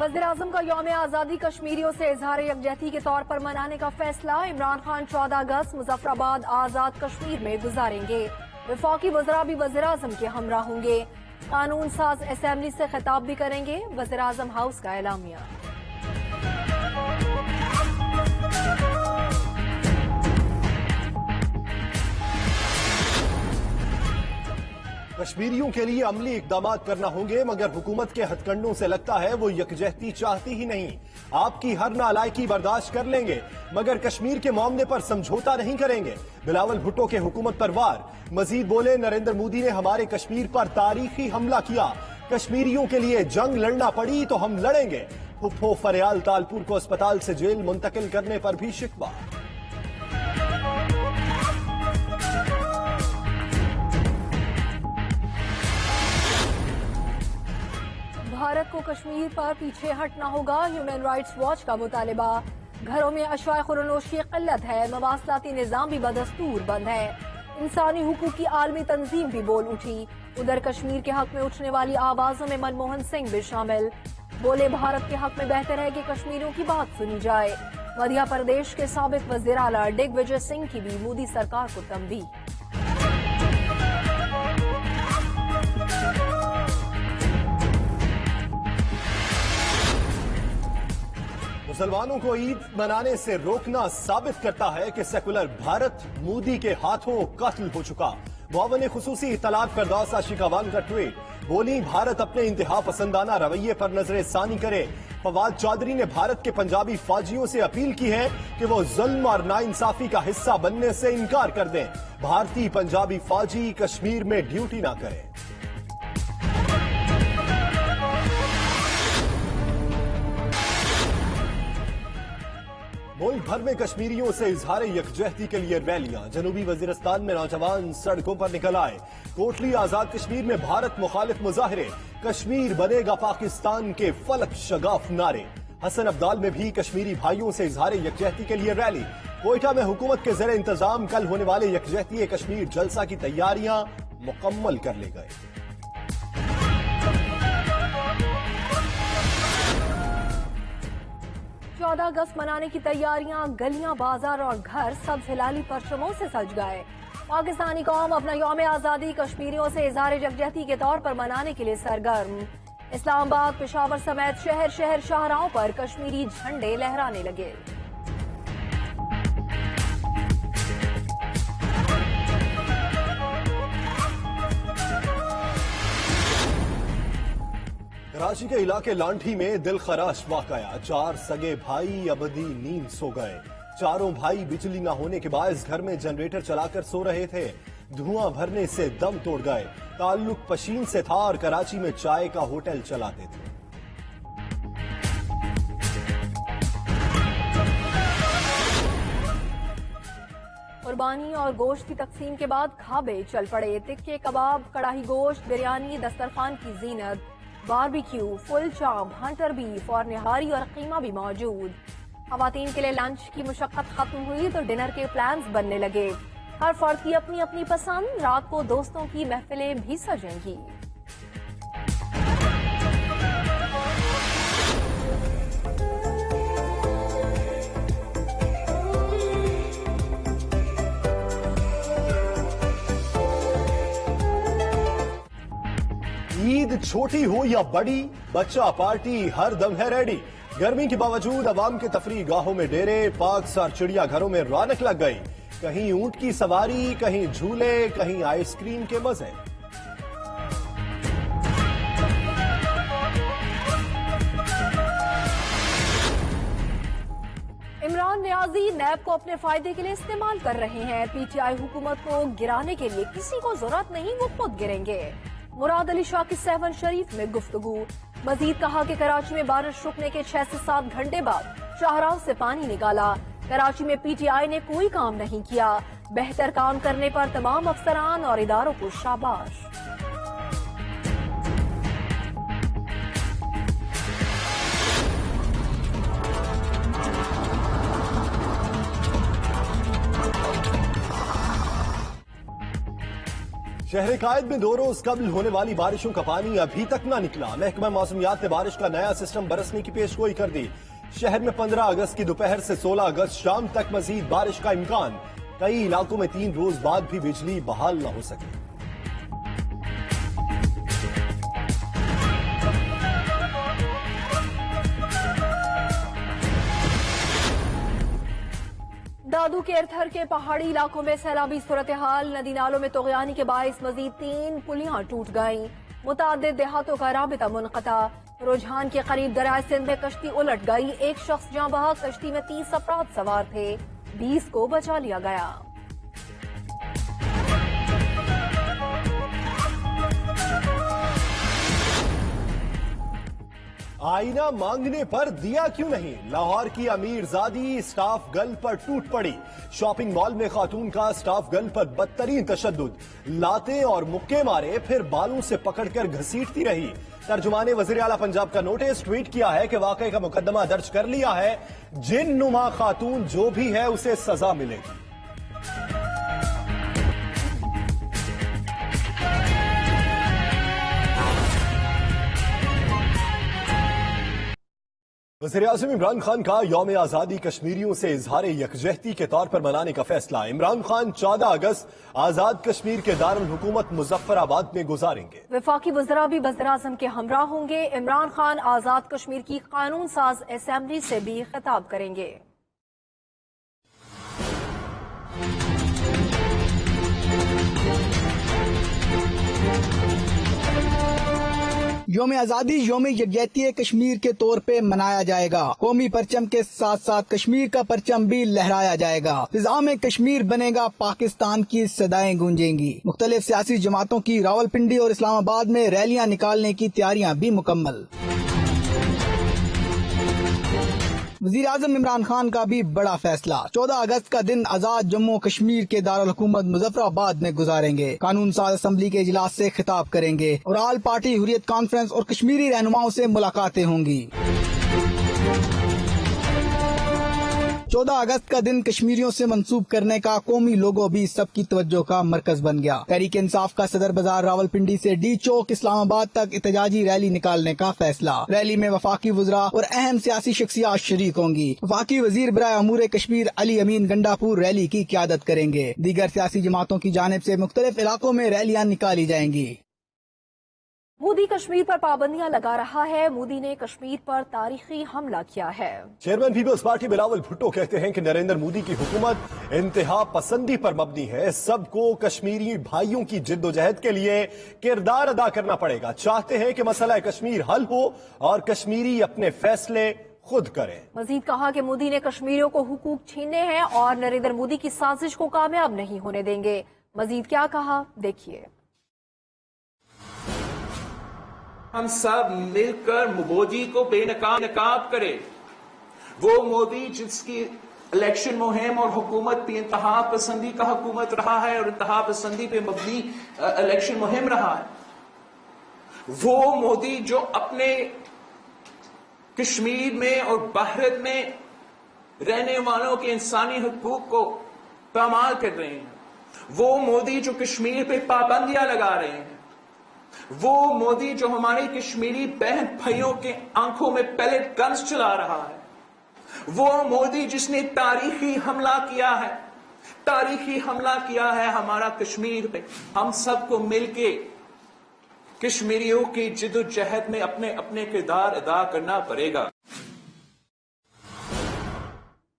वज़ीर-ए-आज़म का यौम आज़ादी कश्मीरियों से इजहार यकजहती के तौर पर मनाने का फैसला। इमरान खान 14 अगस्त मुजफ्फराबाद आज़ाद कश्मीर में गुजारेंगे। वफाकी वज़रा भी वज़ीर-ए-आज़म के हमरा होंगे। कानून साज असेंबली से खिताब भी करेंगे। वज़ीर-ए-आज़म हाउस का एलामिया। कश्मीरियों के लिए अमली इकदाम करना होंगे, मगर हुकूमत के हथकंडों से लगता है वो यकजहती चाहती ही नहीं। आपकी हर नालायकी बर्दाश्त कर लेंगे, मगर कश्मीर के मामले पर समझौता नहीं करेंगे। बिलावल भुट्टो के हुकूमत पर वार। मजीद बोले, नरेंद्र मोदी ने हमारे कश्मीर पर तारीखी हमला किया। कश्मीरियों के लिए जंग लड़ना पड़ी तो हम लड़ेंगे। फुफ्फो फरियाल तालपुर को अस्पताल से जेल मुंतकिल करने पर भी शिकवा। भारत को कश्मीर पर पीछे हटना होगा। ह्यूमन राइट्स वॉच का मुतालिबा। घरों में अशवाए खुरनोश की किल्लत है। मवासलाती निजाम भी बदस्तूर बंद है। इंसानी हुकूक की आलमी तंजीम भी बोल उठी। उधर कश्मीर के हक में उठने वाली आवाजों में मनमोहन सिंह भी शामिल। बोले, भारत के हक में बेहतर है कि कश्मीरियों की बात सुनी जाए। मध्य प्रदेश के साबिक वज़ीर आला दिग्विजय सिंह की भी मोदी सरकार को तंबीह। मुसलमानों को ईद मनाने से रोकना साबित करता है कि सेकुलर भारत मोदी के हाथों कत्ल हो चुका। मुआवन खुसूसी इत्तलात फरदौस आशिकावान का ट्वीट। बोली, भारत अपने इंतहा पसंदाना रवैये पर नजर सानी करे। फवाद चौधरी ने भारत के पंजाबी फौजियों से अपील की है कि वो जुल्म और नाइंसाफी का हिस्सा बनने से इनकार कर दें। भारतीय पंजाबी फौजी कश्मीर में ड्यूटी ना करें। मुल्क भर में कश्मीरियों से इजहार यकजहती के लिए रैलियां। जनूबी वजीरिस्तान में नौजवान सड़कों पर निकल आए। कोटली आजाद कश्मीर में भारत मुखालिफ मुजाहरे। कश्मीर बनेगा पाकिस्तान के फलक शगाफ नारे। हसन अब्दाल में भी कश्मीरी भाइयों से इजहार यकजहती के लिए रैली। कोयटा में हुकूमत के ज़ेरे इंतजाम कल होने वाले यकजहती कश्मीर जलसा की तैयारियां मुकम्मल कर ली गई। 14 अगस्त मनाने की तैयारियां। गलियां, बाजार और घर सब हिलाली परचमों से सज गए। पाकिस्तानी कौम अपना यौम आज़ादी कश्मीरियों से इज़हार यकजहती के तौर पर मनाने के लिए सरगर्म। इस्लामाबाद, पेशावर समेत शहर शहर शाहराहों पर कश्मीरी झंडे लहराने लगे। कराची के इलाके लांठी में दिल खराश वाकया। 4 सगे भाई अबदी नींद सो गए। चारों भाई बिजली न होने के बायस घर में जनरेटर चलाकर सो रहे थे। धुआं भरने से दम तोड़ गए। ताल्लुक पशीन से था और कराची में चाय का होटल चलाते थे। कुर्बानी और गोश्त की तकसीम के बाद खाबे चल पड़े। तिक्के, कबाब, कड़ाही गोश्त, बिरयानी, दस्तरखान की जीनत, बारबेक्यू, फुल चाम, हंटर बीफ और निहारी और कीमा भी मौजूद। खवातीन के लिए लंच की मुशक्कत खत्म हुई तो डिनर के प्लान्स बनने लगे। हर फर्द की अपनी अपनी पसंद। रात को दोस्तों की महफिलें भी सजेंगी। ईद छोटी हो या बड़ी, बच्चा पार्टी हर दम है रेडी। गर्मी के बावजूद अवाम के तफरीह गाहों में डेरे, पार्क्स और चिड़िया घरों में रौनक लग गई। कहीं ऊंट की सवारी, कहीं झूले, कहीं आइसक्रीम के मजे। इमरान नियाजी नैब को अपने फायदे के लिए इस्तेमाल कर रहे हैं। पीटीआई हुकूमत को गिराने के लिए किसी को जरूरत नहीं, वो खुद गिरेंगे। मुराद अली शाह की 7 शरीफ में गुफ्तगू। मजीद कहा कि कराची में बारिश रुकने के 6 से 7 घंटे बाद शाहराह से पानी निकाला। कराची में पीटीआई ने कोई काम नहीं किया। बेहतर काम करने पर तमाम अफसरान और इदारों को शाबाश। شہر قائد میں 2 روز قبل ہونے والی بارشوں کا پانی ابھی تک نہ نکلا. محکمہ موسمیات نے بارش کا نیا سسٹم برسنے کی پیش گوئی کر دی. شہر میں 15 اگست کی دوپہر سے 16 اگست شام تک مزید بارش کا امکان. کئی علاقوں میں 3 روز بعد بھی بجلی بحال نہ ہو سکی. دادو کیئر تھر کے پہاڑی علاقوں میں سیلابی صورتحال. ندی نالوں میں طغیانی کے باعث مزید 3 پلیاں ٹوٹ گئیں. متعدد دیہاتوں کا رابطہ منقطع. رجحان کے قریب دریائے سندھ میں کشتی الٹ گئی. ایک شخص جاں بحق. کشتی میں 30 افراد سوار تھے. 20 کو بچا لیا گیا. آئینہ مانگنے پر دیا کیوں نہیں؟ لاہور کی امیر زادی سٹاف گرل پر ٹوٹ پڑی. شاپنگ مال میں خاتون کا سٹاف گرل پر بدترین تشدد. لاتے اور مکے مارے پھر بالوں سے پکڑ کر گھسیٹتی رہی. ترجمان وزیر اعلیٰ پنجاب کا نوٹس ٹویٹ کیا ہے کہ واقعے کا مقدمہ درج کر لیا ہے. جن نما خاتون جو بھی ہے اسے سزا ملے گی. وزیر اعظم عمران خان کا یوم آزادی کشمیریوں سے اظہار یکجہتی کے طور پر منانے کا فیصلہ. عمران خان 14 اگست آزاد کشمیر کے دارالحکومت مظفر آباد میں گزاریں گے. وفاقی وزراء بھی وزیر اعظم کے ہمراہ ہوں گے. عمران خان آزاد کشمیر کی قانون ساز اسمبلی سے بھی خطاب کریں گے. یوم آزادی یوم یکجہتی کشمیر کے طور پہ منایا جائے گا. قومی پرچم کے ساتھ ساتھ کشمیر کا پرچم بھی لہرایا جائے گا. فضا میں کشمیر بنے گا پاکستان کی صدائیں گونجیں گی. مختلف سیاسی جماعتوں کی راولپنڈی اور اسلام آباد میں ریلیاں نکالنے کی تیاریاں بھی مکمل. وزیر اعظم عمران خان کا بھی بڑا فیصلہ. 14 اگست کا دن آزاد جموں کشمیر کے دارالحکومت مظفر آباد میں گزاریں گے. قانون ساز اسمبلی کے اجلاس سے خطاب کریں گے اور آل پارٹی حریت کانفرنس اور کشمیری رہنماؤں سے ملاقاتیں ہوں گی. 14 اگست کا دن کشمیریوں سے منسوب کرنے کا قومی لوگو بھی سب کی توجہ کا مرکز بن گیا. تحریک انصاف کا صدر بازار راولپنڈی سے ڈی چوک اسلام آباد تک احتجاجی ریلی نکالنے کا فیصلہ. ریلی میں وفاقی وزراء اور اہم سیاسی شخصیات شریک ہوں گی. وفاقی وزیر برائے امور کشمیر علی امین گنڈا پور ریلی کی قیادت کریں گے. دیگر سیاسی جماعتوں کی جانب سے مختلف علاقوں میں ریلیاں نکالی جائیں گی. مودی کشمیر پر پابندیاں لگا رہا ہے. مودی نے کشمیر پر تاریخی حملہ کیا ہے. Chairman Peoples Party Bilawal Bhutto کہتے ہیں کہ نریندر مودی کی حکومت انتہا پسندی پر مبنی ہے. سب کو کشمیری بھائیوں کی جد و جہد کے لیے کردار ادا کرنا پڑے گا. چاہتے ہیں کہ مسئلہ کشمیر حل ہو اور کشمیری اپنے فیصلے خود کریں. مزید کہا کہ مودی نے کشمیریوں کو حقوق چھیننے ہیں اور نریندر مودی کی سازش کو کامیاب نہیں ہونے دیں گے. مزید کیا کہا دیکھیے. ہم سب مل کر مودی کو بے نقاب کریں. وہ مودی جس کی الیکشن مہم اور حکومت بھی انتہا پسندی کا حکومت رہا ہے اور انتہا پسندی پہ مبنی الیکشن مہم رہا ہے. وہ مودی جو اپنے کشمیر میں اور بھارت میں رہنے والوں کے انسانی حقوق کو پامال کر رہے ہیں. وہ مودی جو کشمیر پہ پابندیاں لگا رہے ہیں. وہ مودی جو ہماری کشمیری بہن بھائیوں کے آنکھوں میں پیلٹ گنز چلا رہا ہے. وہ مودی جس نے تاریخی حملہ کیا ہے ہمارا کشمیر پہ. ہم سب کو مل کے کشمیریوں کی جد و جہد میں اپنے اپنے کردار ادا کرنا پڑے گا.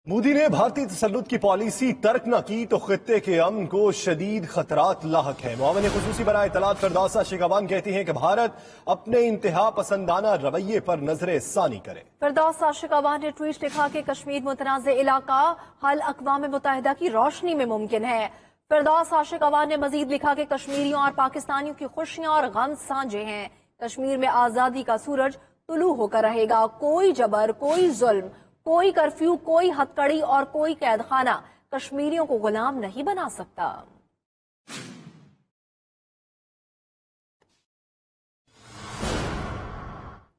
مودی نے بھارتی تسلط کی پالیسی ترک نہ کی تو خطے کے امن کو شدید خطرات لاحق ہیں. معاون خصوصی برائے اطلاعات فردوسا شیخاوان کہتی ہیں کہ بھارت اپنے انتہا پسندانہ رویے پر نظر ثانی کرے. فردوسا شیخاوان نے ٹویٹ لکھا کہ کشمیر متنازع علاقہ حل اقوام متحدہ کی روشنی میں ممکن ہے. فردوسا شیخاوان نے مزید لکھا کہ کشمیریوں اور پاکستانیوں کی خوشیاں اور غم سانجے ہیں. کشمیر میں آزادی کا سورج طلوع ہو کر رہے گا. کوئی جبر، کوئی ظلم، کوئی کرفیو، کوئی ہتھ کڑی اور کوئی قید خانہ کشمیریوں کو غلام نہیں بنا سکتا.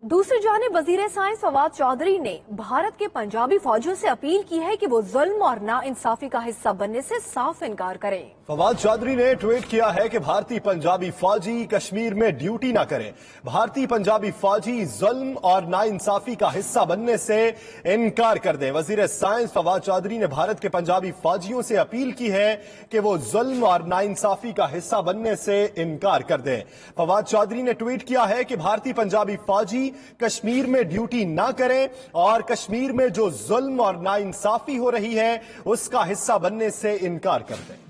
दूसरी जानिब वजीर साइंस फवाद चौधरी ने भारत के पंजाबी फौजियों से अपील की है कि वो जुल्म और नाइंसाफी का हिस्सा बनने से साफ इनकार करें। फवाद चौधरी ने ट्वीट किया है कि भारतीय पंजाबी फौजी कश्मीर में ड्यूटी न करें। भारतीय पंजाबी फौजी जुल्म और नाइंसाफी का हिस्सा बनने से इनकार कर दें। वजीर साइंस फवाद चौधरी ने भारत के पंजाबी फौजियों से अपील की है कि वो जुल्म और नाइंसाफी का हिस्सा बनने से इनकार कर दें। फवाद चौधरी ने ट्वीट किया है कि भारतीय पंजाबी फौजी कश्मीर में ड्यूटी न करें और कश्मीर में जो जुल्म और नाइंसाफी हो रही है उसका हिस्सा बनने से इनकार कर दें।